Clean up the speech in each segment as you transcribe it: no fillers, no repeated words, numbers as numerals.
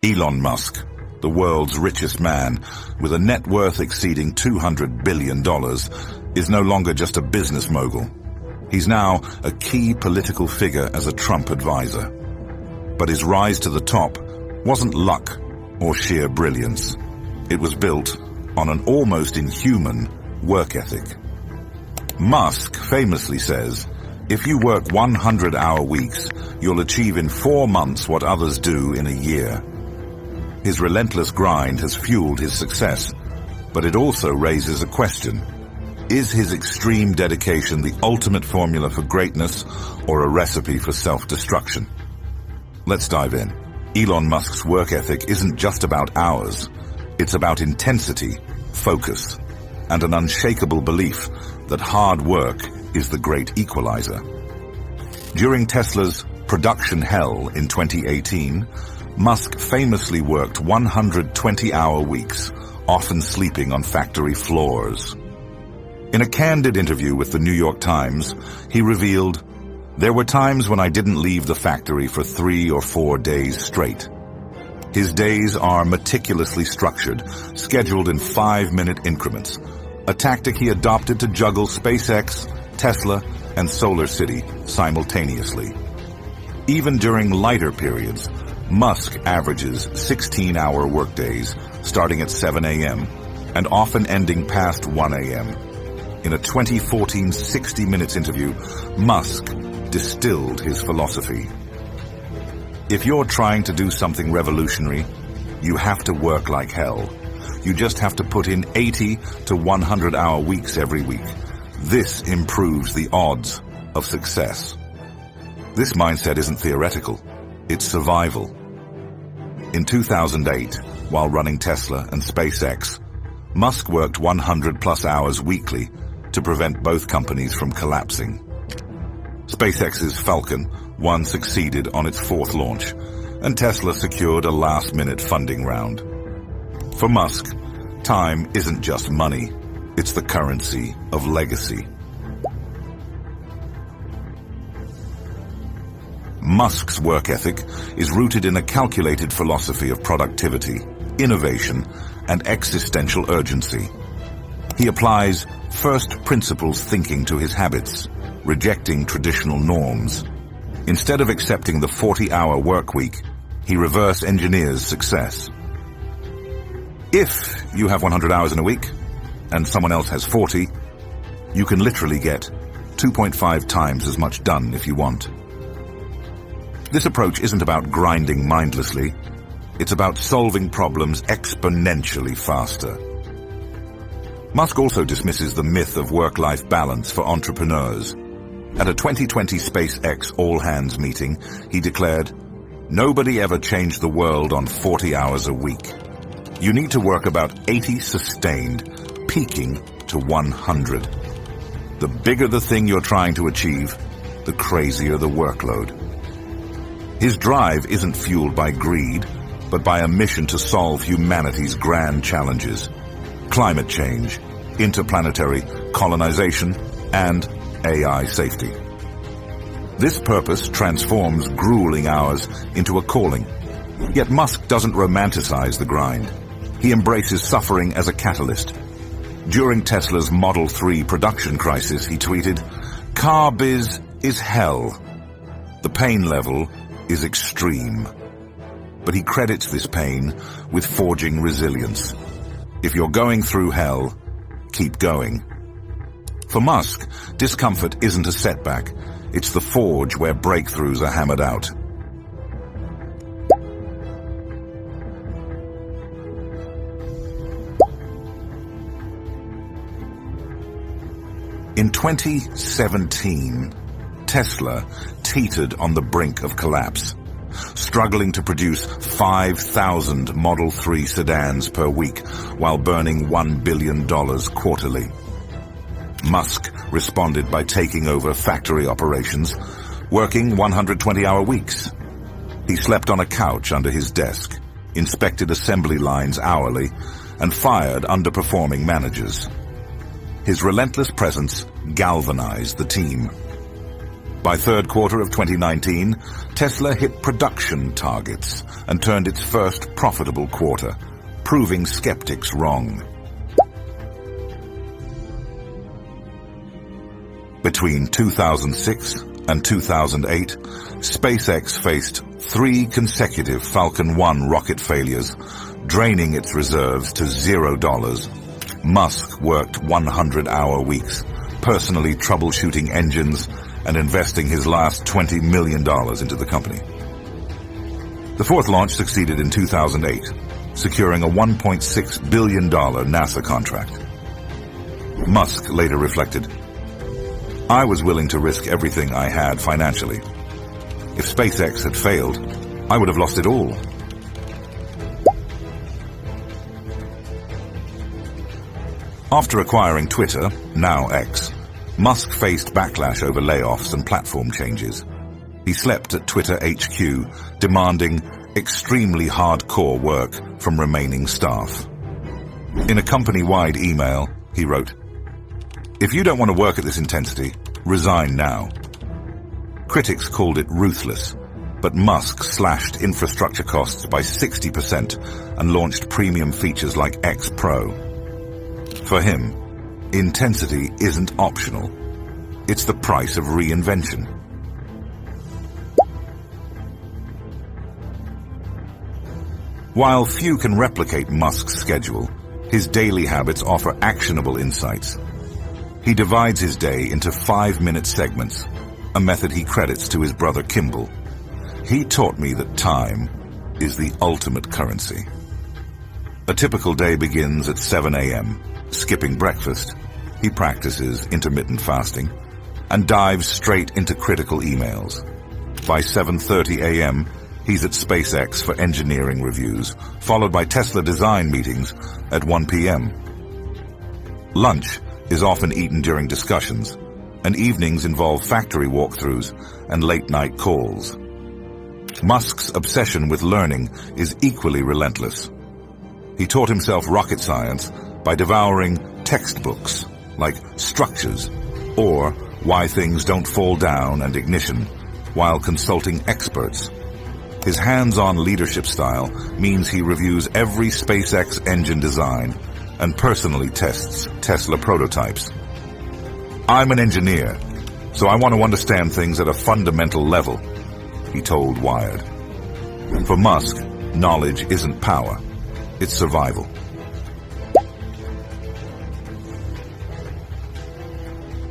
Elon Musk, the world's richest man, with a net worth exceeding $200 billion, is no longer just a business mogul. He's now a key political figure as a Trump advisor. But his rise to the top wasn't luck or sheer brilliance. It was built on an almost inhuman work ethic. Musk famously says, if you work 100-hour weeks, you'll achieve in 4 months what others do in a year. His relentless grind has fueled his success, but it also raises a question. Is his extreme dedication the ultimate formula for greatness or a recipe for self-destruction? Let's dive in. Elon Musk's work ethic isn't just about hours. It's about intensity, focus, and an unshakable belief that hard work is the great equalizer. During Tesla's production hell in 2018, Musk famously worked 120-hour weeks, often sleeping on factory floors. In a candid interview with the New York Times, he revealed, "There were times when I didn't leave the factory for 3 or 4 days straight." His days are meticulously structured, scheduled in 5-minute increments, a tactic he adopted to juggle SpaceX, Tesla, and Solar City simultaneously. Even during lighter periods, Musk averages 16-hour workdays starting at 7 a.m. and often ending past 1 a.m. In a 2014 60 Minutes interview, Musk distilled his philosophy. If you're trying to do something revolutionary, you have to work like hell. You just have to put in 80 to 100-hour weeks every week. This improves the odds of success. This mindset isn't theoretical, it's survival. In 2008, while running Tesla and SpaceX, Musk worked 100+ hours weekly to prevent both companies from collapsing. SpaceX's Falcon 1 succeeded on its 4th launch, and Tesla secured a last-minute funding round. For Musk, time isn't just money, it's the currency of legacy. Musk's work ethic is rooted in a calculated philosophy of productivity, innovation, and existential urgency. He applies first principles thinking to his habits, rejecting traditional norms. Instead of accepting the 40-hour work week, he reverse engineers success. If you have 100 hours in a week and someone else has 40, you can literally get 2.5 times as much done if you want. This approach isn't about grinding mindlessly. It's about solving problems exponentially faster. Musk also dismisses the myth of work-life balance for entrepreneurs. At a 2020 SpaceX all-hands meeting, he declared, "Nobody ever changed the world on 40 hours a week. You need to work about 80 sustained, peaking to 100. The bigger the thing you're trying to achieve, the crazier the workload." His drive isn't fueled by greed, but by a mission to solve humanity's grand challenges: climate change, interplanetary colonization, and AI safety. This purpose transforms grueling hours into a calling. Yet Musk doesn't romanticize the grind. He embraces suffering as a catalyst. During Tesla's Model 3 production crisis, he tweeted, "Car biz is hell. The pain level is extreme." But he credits this pain with forging resilience. If you're going through hell, keep going. For Musk, discomfort isn't a setback. It's the forge where breakthroughs are hammered out. In 2017, Tesla teetered on the brink of collapse, struggling to produce 5,000 Model 3 sedans per week while burning $1 billion quarterly. Musk responded by taking over factory operations, working 120-hour weeks. He slept on a couch under his desk, inspected assembly lines hourly, and fired underperforming managers. His relentless presence galvanized the team. By third quarter of 2019, Tesla hit production targets and turned its first profitable quarter, proving skeptics wrong. Between 2006 and 2008, SpaceX faced 3 consecutive Falcon 1 rocket failures, draining its reserves to $0. Musk worked 100-hour weeks, personally troubleshooting engines and investing his last $20 million into the company. The fourth launch succeeded in 2008, securing a $1.6 billion NASA contract. Musk later reflected, "I was willing to risk everything I had financially. If SpaceX had failed, I would have lost it all." After acquiring Twitter, now X, Musk faced backlash over layoffs and platform changes. He slept at Twitter HQ, demanding extremely hardcore work from remaining staff. In a company-wide email, he wrote, "If you don't want to work at this intensity, resign now." Critics called it ruthless, but Musk slashed infrastructure costs by 60% and launched premium features like X Pro. For him, intensity isn't optional. It's the price of reinvention. While few can replicate Musk's schedule, his daily habits offer actionable insights. He divides his day into 5-minute segments, a method he credits to his brother Kimball. "He taught me that time is the ultimate currency." A typical day begins at 7 a.m. Skipping breakfast, he practices intermittent fasting and dives straight into critical emails. By 7:30 a.m., he's at SpaceX for engineering reviews, followed by Tesla design meetings at 1 p.m. Lunch is often eaten during discussions, and evenings involve factory walkthroughs and late-night calls. Musk's obsession with learning is equally relentless. He taught himself rocket science by devouring textbooks like Structures or Why Things Don't Fall Down and Ignition, while consulting experts. His hands-on leadership style means he reviews every SpaceX engine design and personally tests Tesla prototypes. "I'm an engineer, so I want to understand things at a fundamental level," he told Wired. For Musk, knowledge isn't power, it's survival.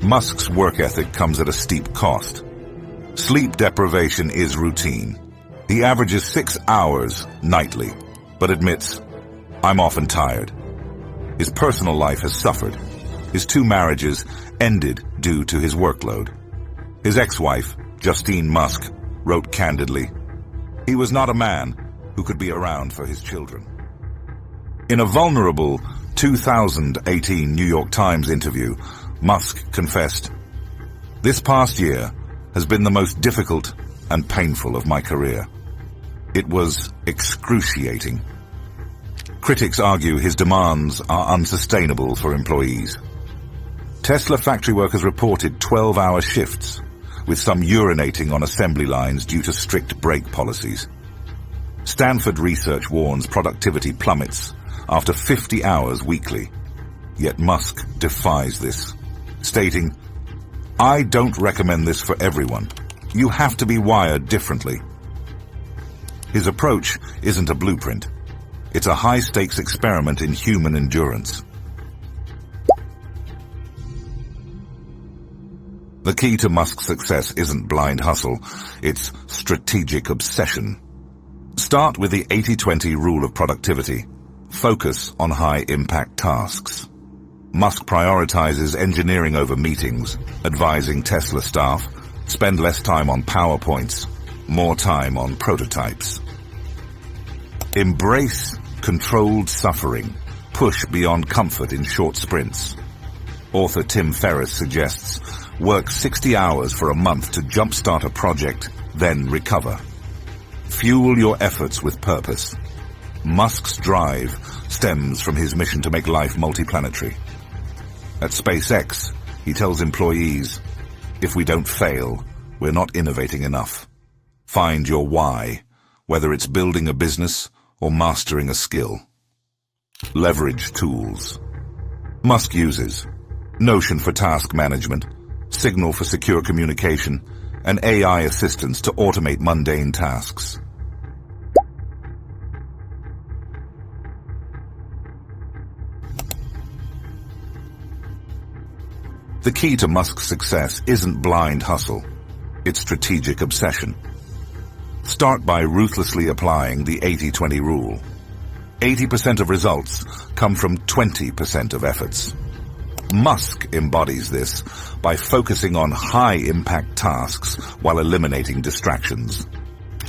Musk's work ethic comes at a steep cost. Sleep deprivation is routine. He averages 6 hours nightly, but admits, "I'm often tired." His personal life has suffered. His 2 marriages ended due to his workload. His ex-wife, Justine Musk, wrote candidly, "He was not a man who could be around for his children." In a vulnerable 2018 New York Times interview, Musk confessed, "This past year has been the most difficult and painful of my career. It was excruciating." Critics argue his demands are unsustainable for employees. Tesla factory workers reported 12-hour shifts, with some urinating on assembly lines due to strict break policies. Stanford research warns productivity plummets after 50 hours weekly, yet Musk defies this, stating, "I don't recommend this for everyone. You have to be wired differently." His approach isn't a blueprint. It's a high-stakes experiment in human endurance. The key to Musk's success isn't blind hustle, it's strategic obsession. Start with the 80-20 rule of productivity. Focus on high-impact tasks. Musk prioritizes engineering over meetings, advising Tesla staff, spend less time on PowerPoints, more time on prototypes. Embrace controlled suffering. Push beyond comfort in short sprints. Author Tim Ferriss suggests, work 60 hours for a month to jumpstart a project, then recover. Fuel your efforts with purpose. Musk's drive stems from his mission to make life multiplanetary. At SpaceX, he tells employees, "If we don't fail, we're not innovating enough. Find your why, whether it's building a business or mastering a skill. Leverage tools. Musk uses Notion for task management, Signal for secure communication, and AI assistance to automate mundane tasks. The key to Musk's success isn't blind hustle, it's strategic obsession. Start by ruthlessly applying the 80-20 rule. 80% of results come from 20% of efforts. Musk embodies this by focusing on high-impact tasks while eliminating distractions.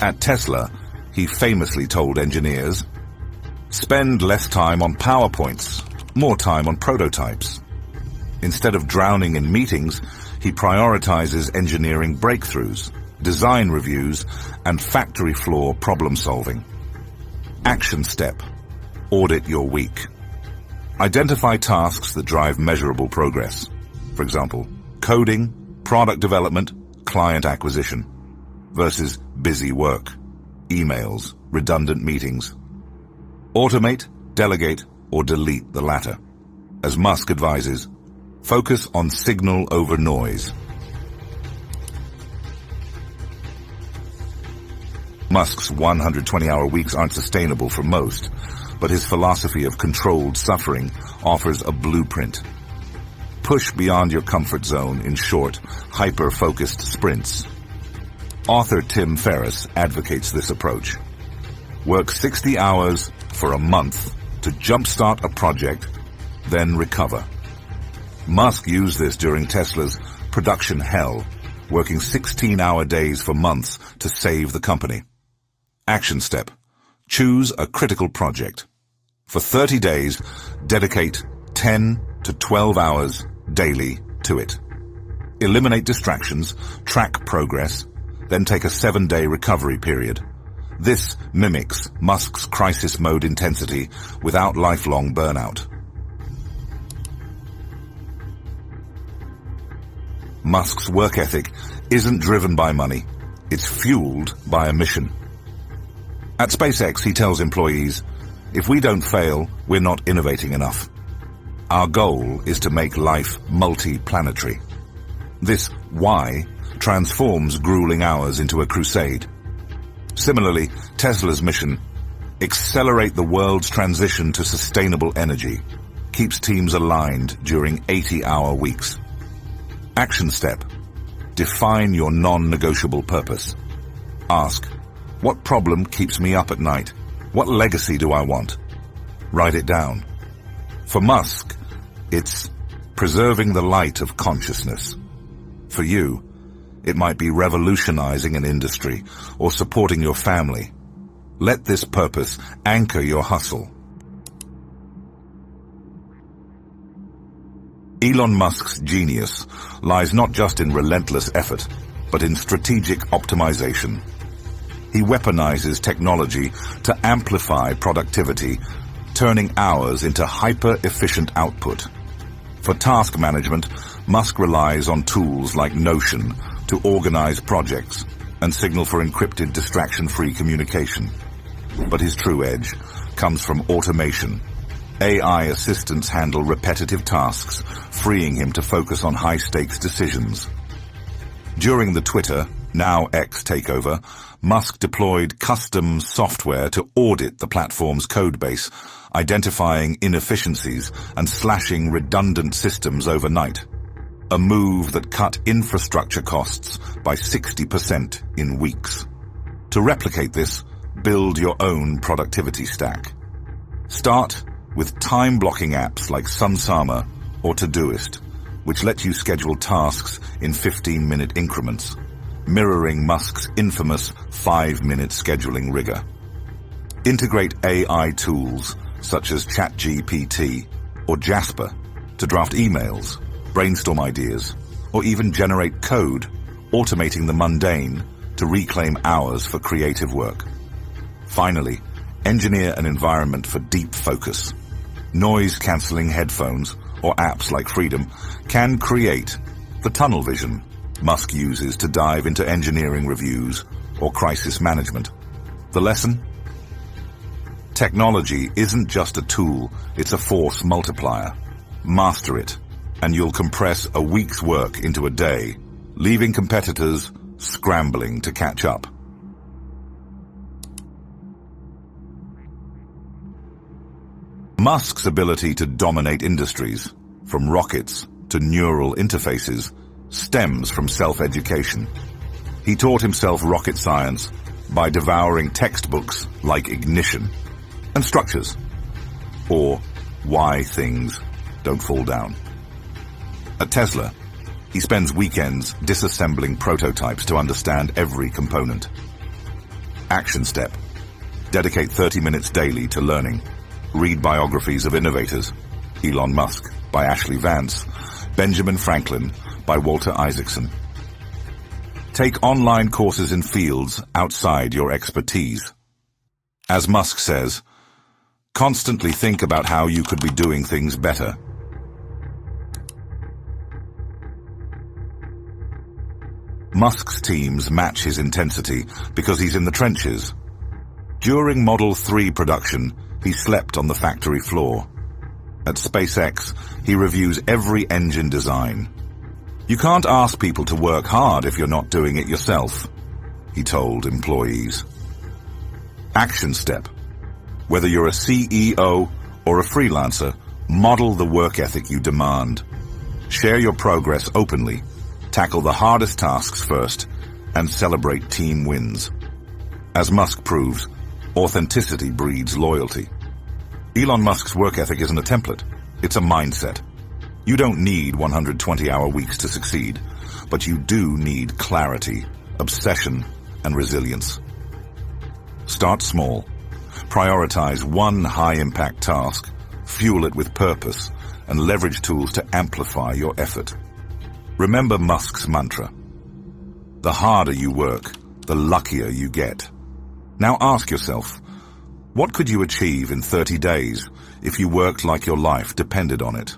At Tesla, he famously told engineers, "Spend less time on PowerPoints, more time on prototypes." Instead of drowning in meetings, he prioritizes engineering breakthroughs, design reviews, and factory floor problem solving. Action step: audit your week. Identify tasks that drive measurable progress. For example, coding, product development, client acquisition, versus busy work, emails, redundant meetings. Automate, delegate, or delete the latter. As Musk advises, focus on signal over noise. Musk's 120-hour weeks aren't sustainable for most, but his philosophy of controlled suffering offers a blueprint. Push beyond your comfort zone in short, hyper-focused sprints. Author Tim Ferriss advocates this approach. Work 60 hours for a month to jumpstart a project, then recover. Musk used this during Tesla's production hell, working 16-hour days for months to save the company. Action step: choose a critical project. For 30 days, dedicate 10 to 12 hours daily to it. Eliminate distractions, track progress, then take a 7-day recovery period. This mimics Musk's crisis mode intensity without lifelong burnout. Musk's work ethic isn't driven by money, it's fueled by a mission. At SpaceX, he tells employees, "If we don't fail, we're not innovating enough. Our goal is to make life multi-planetary." This why transforms grueling hours into a crusade. Similarly, Tesla's mission, accelerate the world's transition to sustainable energy, keeps teams aligned during 80-hour weeks. Action step: define your non-negotiable purpose. Ask, what problem keeps me up at night? What legacy do I want? Write it down. For Musk, it's preserving the light of consciousness. For you, it might be revolutionizing an industry or supporting your family. Let this purpose anchor your hustle. Elon Musk's genius lies not just in relentless effort, but in strategic optimization. He weaponizes technology to amplify productivity, turning hours into hyper-efficient output. For task management, Musk relies on tools like Notion to organize projects and Signal for encrypted distraction-free communication. But his true edge comes from automation. AI assistants handle repetitive tasks, freeing him to focus on high-stakes decisions. During the Twitter, now X takeover, Musk deployed custom software to audit the platform's codebase, identifying inefficiencies and slashing redundant systems overnight. A move that cut infrastructure costs by 60% in weeks. To replicate this, build your own productivity stack. Start with time-blocking apps like Sunsama or Todoist, which let you schedule tasks in 15-minute increments, mirroring Musk's infamous 5-minute scheduling rigor. Integrate AI tools such as ChatGPT or Jasper to draft emails, brainstorm ideas, or even generate code, automating the mundane to reclaim hours for creative work. Finally, engineer an environment for deep focus. Noise-canceling headphones or apps like Freedom can create the tunnel vision, Musk uses to dive into engineering reviews or crisis management. The lesson? Technology isn't just a tool, it's a force multiplier. Master it, and you'll compress a week's work into a day, leaving competitors scrambling to catch up. Musk's ability to dominate industries, from rockets to neural interfaces, stems from self-education. He taught himself rocket science by devouring textbooks like Ignition and Structures, or Why Things Don't Fall Down. At Tesla, he spends weekends disassembling prototypes to understand every component. Action step: dedicate 30 minutes daily to learning. Read biographies of innovators. Elon Musk by Ashley Vance, Benjamin Franklin by Walter Isaacson. Take online courses in fields outside your expertise. As Musk says, constantly think about how you could be doing things better. Musk's teams match his intensity because he's in the trenches. During Model 3 production, he slept on the factory floor. At SpaceX, he reviews every engine design. You can't ask people to work hard if you're not doing it yourself, he told employees. Action step: whether you're a CEO or a freelancer, model the work ethic you demand. Share your progress openly, tackle the hardest tasks first, and celebrate team wins. As Musk proves, authenticity breeds loyalty. Elon Musk's work ethic isn't a template, it's a mindset. You don't need 120-hour weeks to succeed, but you do need clarity, obsession, and resilience. Start small. Prioritize one high-impact task, fuel it with purpose, and leverage tools to amplify your effort. Remember Musk's mantra: the harder you work, the luckier you get. Now ask yourself, what could you achieve in 30 days if you worked like your life depended on it?